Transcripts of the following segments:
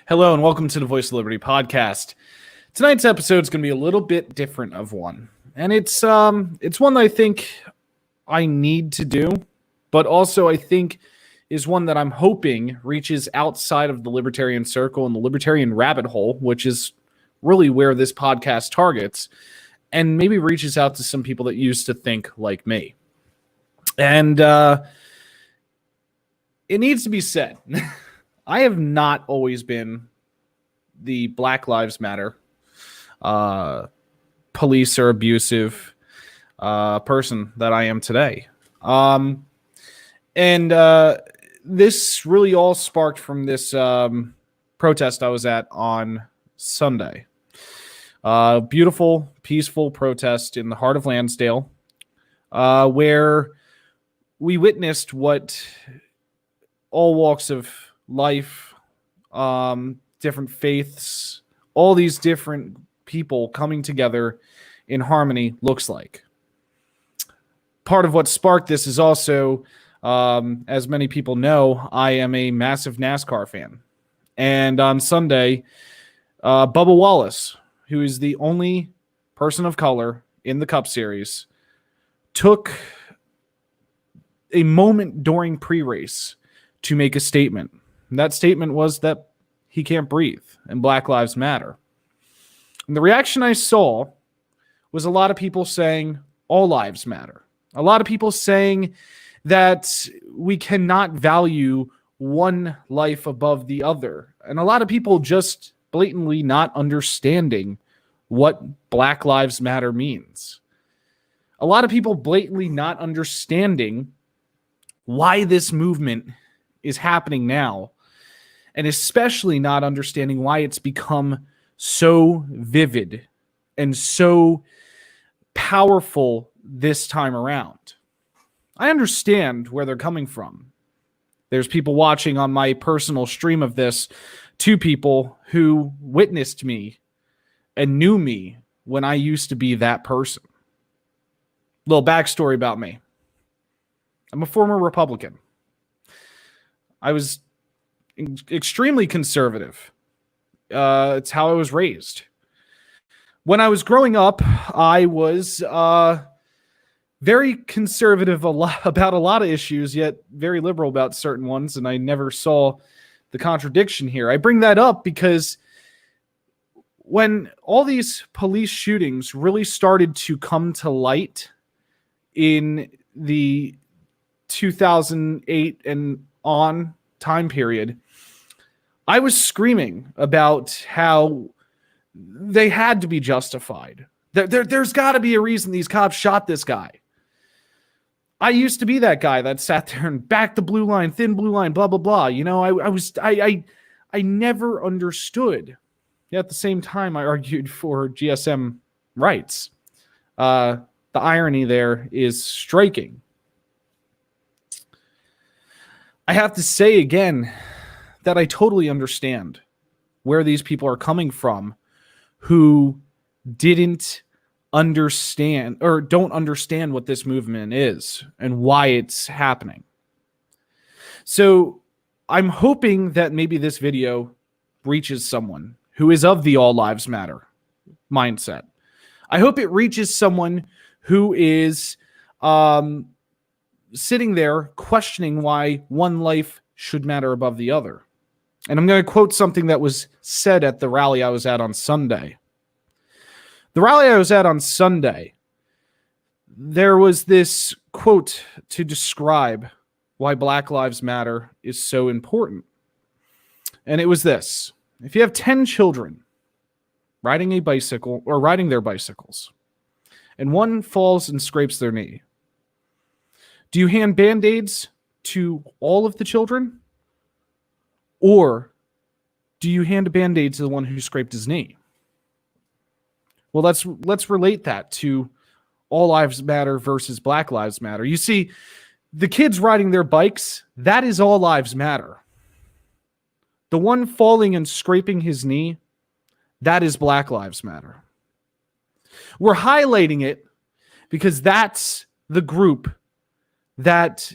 Hello and welcome to the Voice of Liberty podcast. Tonight's episode is going to be a little bit different of one, and it's one that I think I need to do, but also I think is one that I'm hoping reaches outside of the libertarian circle and the libertarian rabbit hole, which is really where this podcast targets, and maybe reaches out to some people that used to think like me. And it needs to be said. I have not always been the Black Lives Matter, police are abusive person that I am today. This really all sparked from this protest I was at on Sunday. Beautiful, peaceful protest in the heart of Lansdale, where we witnessed what all walks of life, different faiths, all these different people coming together in harmony looks like. Part of what sparked this is also, as many people know, I am a massive NASCAR fan. And on Sunday, Bubba Wallace, who is the only person of color in the Cup Series, took a moment during pre-race to make a statement. And that statement was that he can't breathe and Black Lives Matter. And the reaction I saw was a lot of people saying all lives matter. A lot of people saying that we cannot value one life above the other. And a lot of people just blatantly not understanding what Black Lives Matter means. A lot of people blatantly not understanding why this movement is happening now, and especially not understanding why it's become so vivid and so powerful this time around. I understand where they're coming from. There's people watching on my personal stream of this, two people who witnessed me and knew me when I used to be that person. Little backstory about me. I'm a former Republican. I was extremely conservative. It's how I was raised. When I was growing up, I was very conservative about a lot of issues, yet very liberal about certain ones, and I never saw the contradiction here. I bring that up because when all these police shootings really started to come to light in the 2008 and on time period, I was screaming about how they had to be justified. There's got to be a reason these cops shot this guy. I used to be that guy that sat there and backed the blue line, thin blue line, blah, blah, blah. You know, I never understood. Yet at the same time, I argued for GSM rights. The irony there is striking. I have to say again that I totally understand where these people are coming from who didn't understand or don't understand what this movement is and why it's happening. So I'm hoping that maybe this video reaches someone who is of the all lives matter mindset. I hope it reaches someone who is sitting there questioning why one life should matter above the other. And I'm going to quote something that was said at the rally I was at on Sunday. The rally I was at on Sunday, there was this quote to describe why Black Lives Matter is so important. And it was this: if you have 10 children riding a bicycle or riding their bicycles, and one falls and scrapes their knee, do you hand Band-Aids to all of the children? Or do you hand a Band-Aid to the one who scraped his knee? Well, let's relate that to all lives matter versus Black Lives Matter. You see, the kids riding their bikes, that is all lives matter. The one falling and scraping his knee, that is Black Lives Matter. We're highlighting it because that's the group that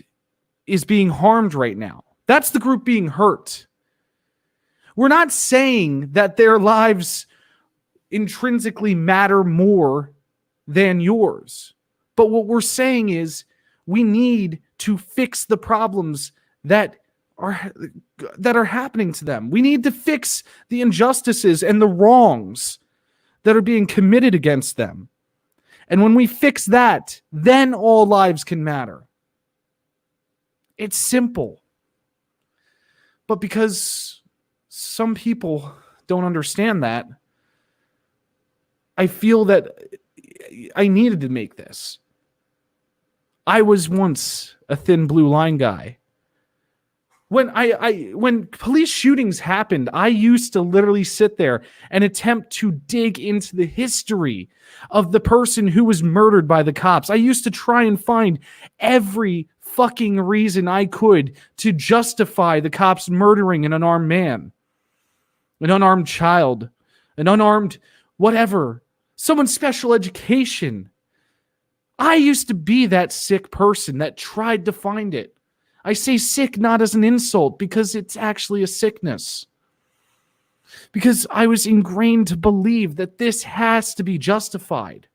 is being harmed right now. That's the group being hurt. We're not saying that their lives intrinsically matter more than yours. But what we're saying is we need to fix the problems that are happening to them. We need to fix the injustices and the wrongs that are being committed against them. And when we fix that, then all lives can matter. It's simple. But because some people don't understand that, I feel that I needed to make this. I was once a thin blue line guy. When police shootings happened, I used to literally sit there and attempt to dig into the history of the person who was murdered by the cops. I used to try and find every fucking reason I could to justify the cops murdering an unarmed man, an unarmed child, an unarmed whatever, someone's special education. I used to be that sick person that tried to find it. I say sick not as an insult, because it's actually a sickness. Because I was ingrained to believe that this has to be justified.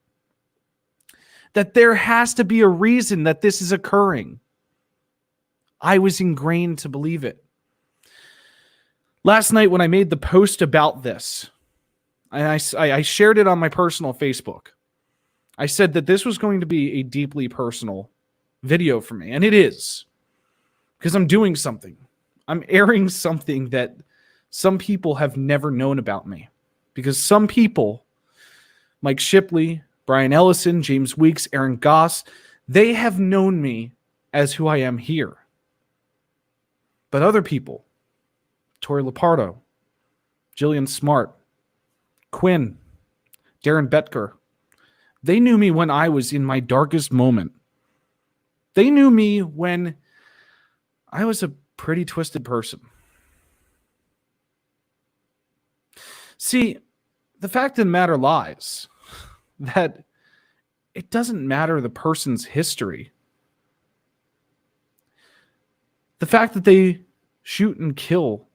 That there has to be a reason that this is occurring. I was ingrained to believe it. Last night when I made the post about this, and I shared it on my personal Facebook, I said that this was going to be a deeply personal video for me. And it is. Because I'm doing something. I'm airing something that some people have never known about me. Because some people, Mike Shipley, Brian Ellison, James Weeks, Aaron Goss, they have known me as who I am here. But other people, Tori Lepardo, Jillian Smart, Quinn, Darren Betker, they knew me when I was in my darkest moment. They knew me when I was a pretty twisted person. See, the fact of the matter lies that it doesn't matter the person's history. The fact that they shoot and kill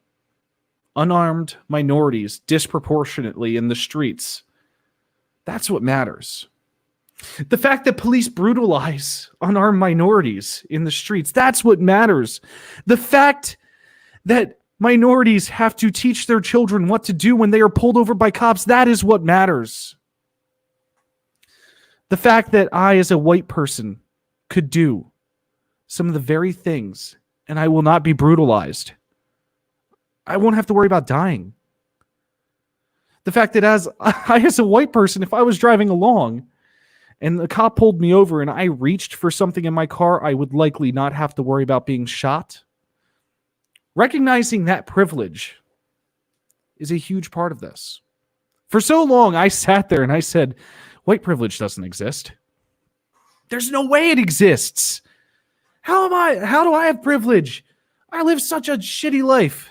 unarmed minorities disproportionately in the streets, that's what matters. The fact that police brutalize unarmed minorities in the streets, that's what matters. The fact that minorities have to teach their children what to do when they are pulled over by cops, that is what matters. The fact that I, as a white person, could do some of the very things and I will not be brutalized. I won't have to worry about dying. The fact that as a white person, if I was driving along and the cop pulled me over and I reached for something in my car, I would likely not have to worry about being shot. Recognizing that privilege is a huge part of this. For so long, I sat there and I said, white privilege doesn't exist. There's no way it exists. How do I have privilege? I live such a shitty life.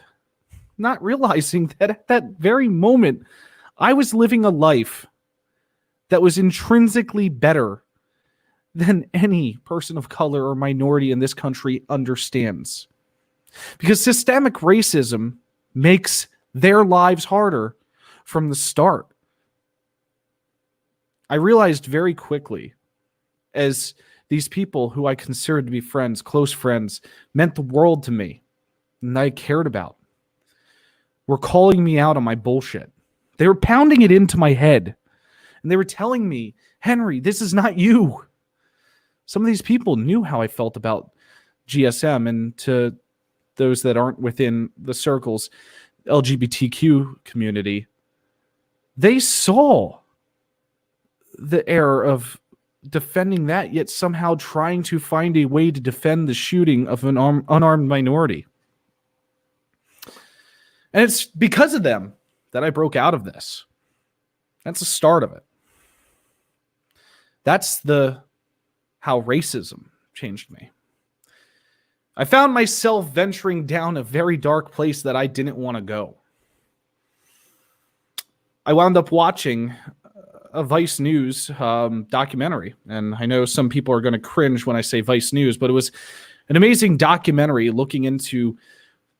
Not realizing that at that very moment, I was living a life that was intrinsically better than any person of color or minority in this country understands. Because systemic racism makes their lives harder from the start. I realized very quickly, as these people who I considered to be friends, close friends, meant the world to me, and I cared about, were calling me out on my bullshit. They were pounding it into my head. And they were telling me, Henry, this is not you. Some of these people knew how I felt about GSM, and to those that aren't within the circles, LGBTQ community, they saw the error of defending that, yet somehow trying to find a way to defend the shooting of an unarmed minority. And it's because of them that I broke out of this. That's the start of it. That's how racism changed me. I found myself venturing down a very dark place that I didn't want to go. I wound up watching a Vice News documentary, and I know some people are going to cringe when I say Vice News, but it was an amazing documentary looking into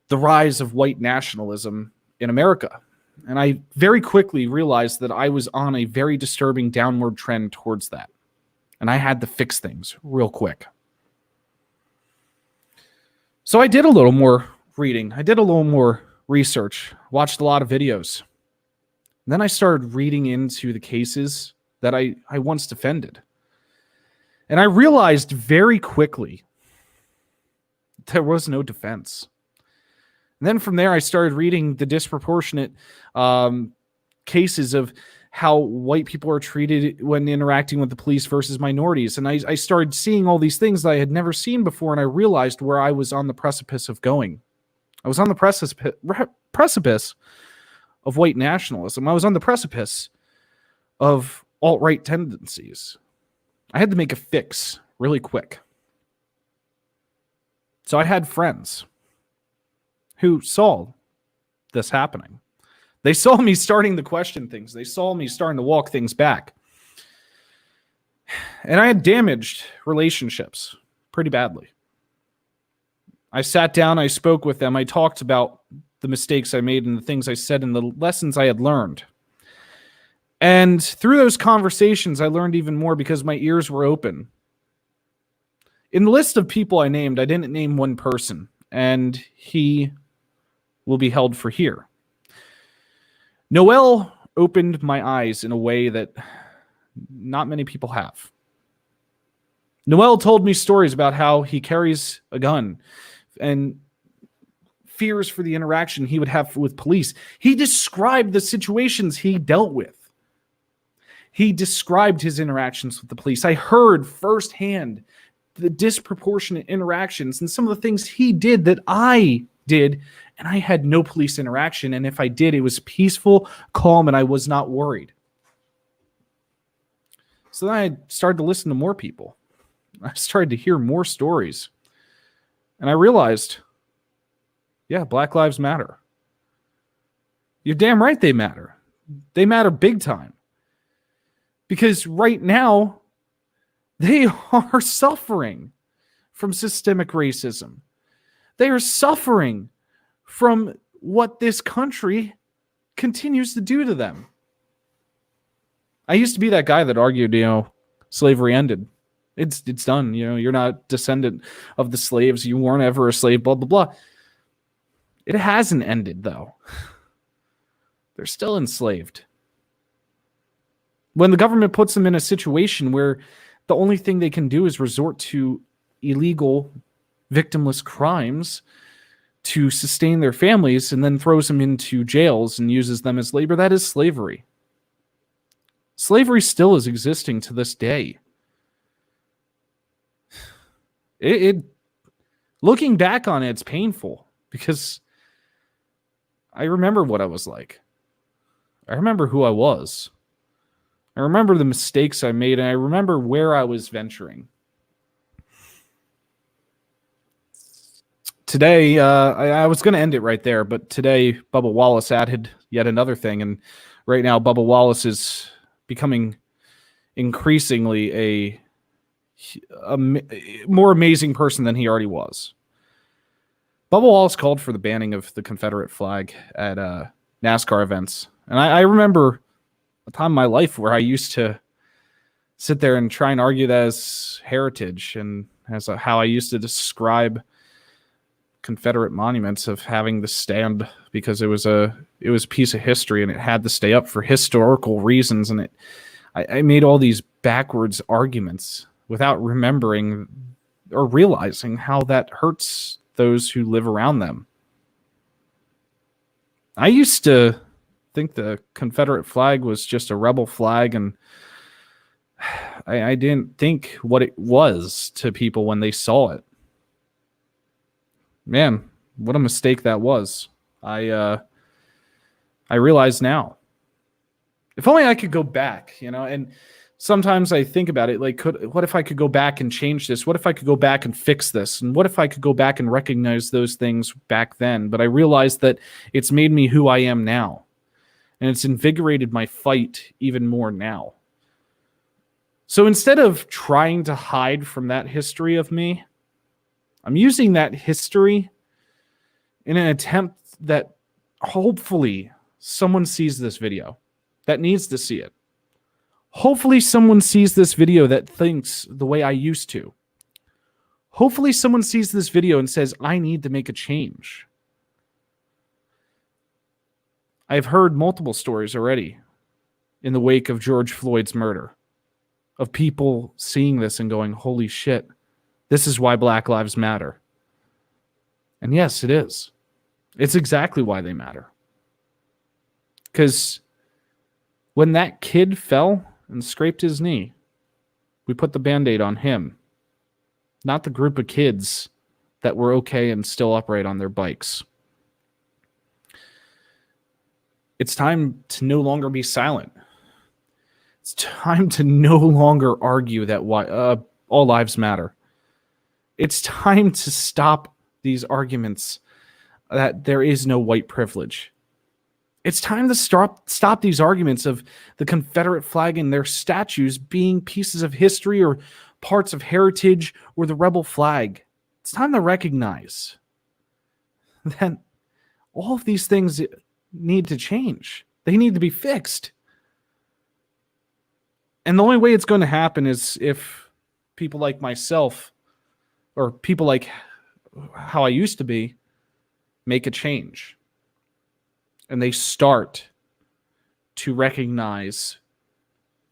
the rise of white nationalism in America. And I very quickly realized that I was on a very disturbing downward trend towards that. And I had to fix things real quick. So I did a little more reading. I did a little more research, watched a lot of videos. And then I started reading into the cases that I once defended. And I realized very quickly there was no defense. And then from there, I started reading the disproportionate cases of how white people are treated when interacting with the police versus minorities. And I started seeing all these things that I had never seen before, and I realized where I was on the precipice of going. I was on the precipice of white nationalism. I was on the precipice of alt-right tendencies. I had to make a fix really quick. So I had friends who saw this happening. They saw me starting to question things. They saw me starting to walk things back. And I had damaged relationships pretty badly. I sat down, I spoke with them, I talked about the mistakes I made and the things I said and the lessons I had learned. And through those conversations, I learned even more because my ears were open. In the list of people I named, I didn't name one person, and he will be held for here. Noel opened my eyes in a way that not many people have. Noel told me stories about how he carries a gun and fears for the interaction he would have with police. He described the situations he dealt with. He described his interactions with the police. I heard firsthand the disproportionate interactions and some of the things he did that I did, and I had no police interaction. And if I did, it was peaceful, calm, and I was not worried. So then I started to listen to more people. I started to hear more stories. And I realized, yeah, Black Lives Matter. You're damn right they matter. They matter big time. Because right now, they are suffering from systemic racism. They are suffering from what this country continues to do to them. I used to be that guy that argued, slavery ended. It's done. You're not descendant of the slaves. You weren't ever a slave, blah, blah, blah. It hasn't ended, though. They're still enslaved. When the government puts them in a situation where the only thing they can do is resort to illegal, victimless crimes to sustain their families and then throws them into jails and uses them as labor, that is slavery. Slavery still is existing to this day. Looking back on it, it's painful because I remember what I was like. I remember who I was. I remember the mistakes I made, and I remember where I was venturing. Today, I was going to end it right there, but today Bubba Wallace added yet another thing, and right now Bubba Wallace is becoming increasingly a more amazing person than he already was. Bubba Wallace called for the banning of the Confederate flag at NASCAR events, and I remember a time in my life where I used to sit there and try and argue that as heritage and as how I used to describe Confederate monuments of having to stand because it was a piece of history and it had to stay up for historical reasons. And I made all these backwards arguments without remembering or realizing how that hurts those who live around them. I used to think the Confederate flag was just a rebel flag, and I didn't think what it was to people when they saw it. Man, what a mistake that was. I realize now. If only I could go back, and sometimes I think about it, like, what if I could go back and change this? What if I could go back and fix this? And what if I could go back and recognize those things back then? But I realized that it's made me who I am now. And it's invigorated my fight even more now. So instead of trying to hide from that history of me, I'm using that history in an attempt that hopefully someone sees this video that needs to see it. Hopefully someone sees this video that thinks the way I used to. Hopefully someone sees this video and says, I need to make a change. I've heard multiple stories already in the wake of George Floyd's murder of people seeing this and going, holy shit, this is why Black Lives Matter. And yes, it is. It's exactly why they matter. Because when that kid fell and scraped his knee, we put the Band-Aid on him, not the group of kids that were okay and still upright on their bikes. It's time to no longer be silent. It's time to no longer argue that all lives matter. It's time to stop these arguments that there is no white privilege. It's time to stop these arguments of the Confederate flag and their statues being pieces of history or parts of heritage or the rebel flag. It's time to recognize that all of these things need to change. They need to be fixed. And the only way it's going to happen is if people like myself or people like how I used to be make a change. And they start to recognize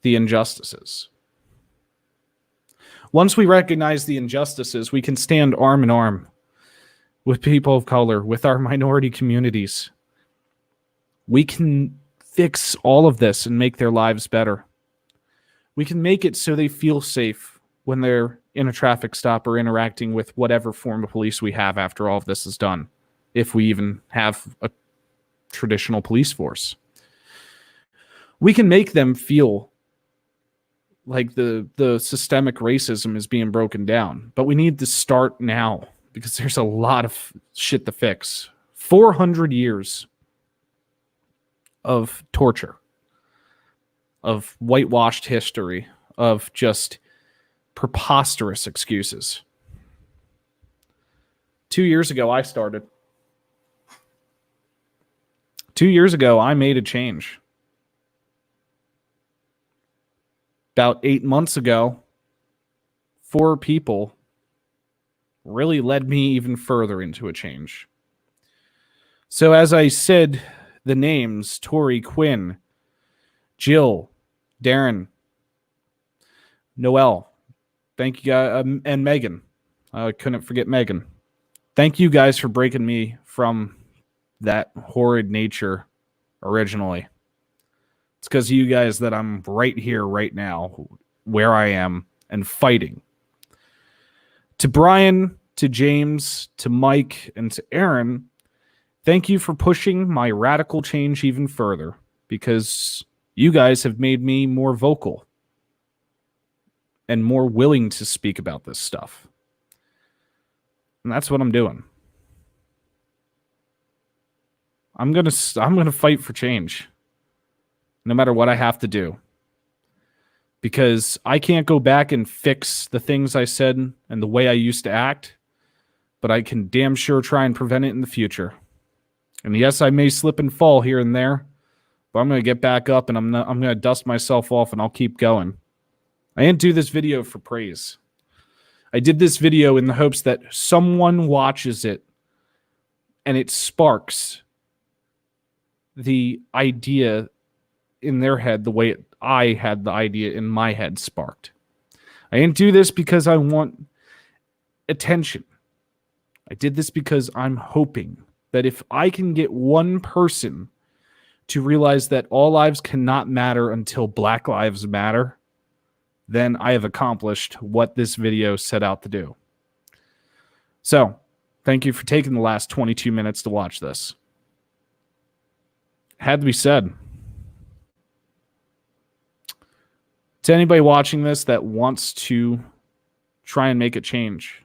the injustices. Once we recognize the injustices, we can stand arm in arm with people of color, with our minority communities. We can fix all of this and make their lives better. We can make it so they feel safe when they're in a traffic stop or interacting with whatever form of police we have after all of this is done, if we even have a traditional police force. We can make them feel like the systemic racism is being broken down, but we need to start now because there's a lot of shit to fix. 400 years of torture, of whitewashed history, of just preposterous excuses. 2 years ago, I started. 2 years ago, I made a change. About 8 months ago, 4 people really led me even further into a change. So as I said, the names, Tori, Quinn, Jill, Darren, Noel, thank you guys, and Megan. I couldn't forget Megan. Thank you guys for breaking me from that horrid nature originally. It's because of you guys that I'm right here, right now, where I am, and fighting. To Brian, to James, to Mike, and to Aaron, thank you for pushing my radical change even further, because you guys have made me more vocal and more willing to speak about this stuff. And that's what I'm doing. I'm gonna fight for change, no matter what I have to do, because I can't go back and fix the things I said and the way I used to act, but I can damn sure try and prevent it in the future. And yes, I may slip and fall here and there, but I'm gonna get back up and I'm gonna dust myself off and I'll keep going. I didn't do this video for praise. I did this video in the hopes that someone watches it and it sparks the idea in their head the way I had the idea in my head sparked. I didn't do this because I want attention. I did this because I'm hoping that if I can get one person to realize that all lives cannot matter until Black Lives Matter, then I have accomplished what this video set out to do. So, thank you for taking the last 22 minutes to watch this. Had to be said. To anybody watching this that wants to try and make a change,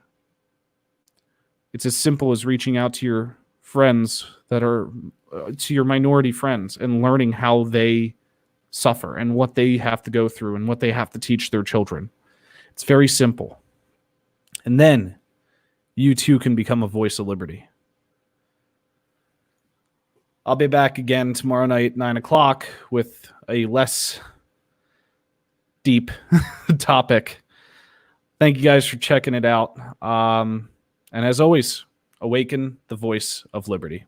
it's as simple as reaching out to your friends that are, to your minority friends, and learning how they suffer and what they have to go through and what they have to teach their children. It's very simple. And then you too can become a voice of liberty. I'll be back again tomorrow night, 9:00, with a less deep topic. Thank you guys for checking it out. And as always, awaken the voice of liberty.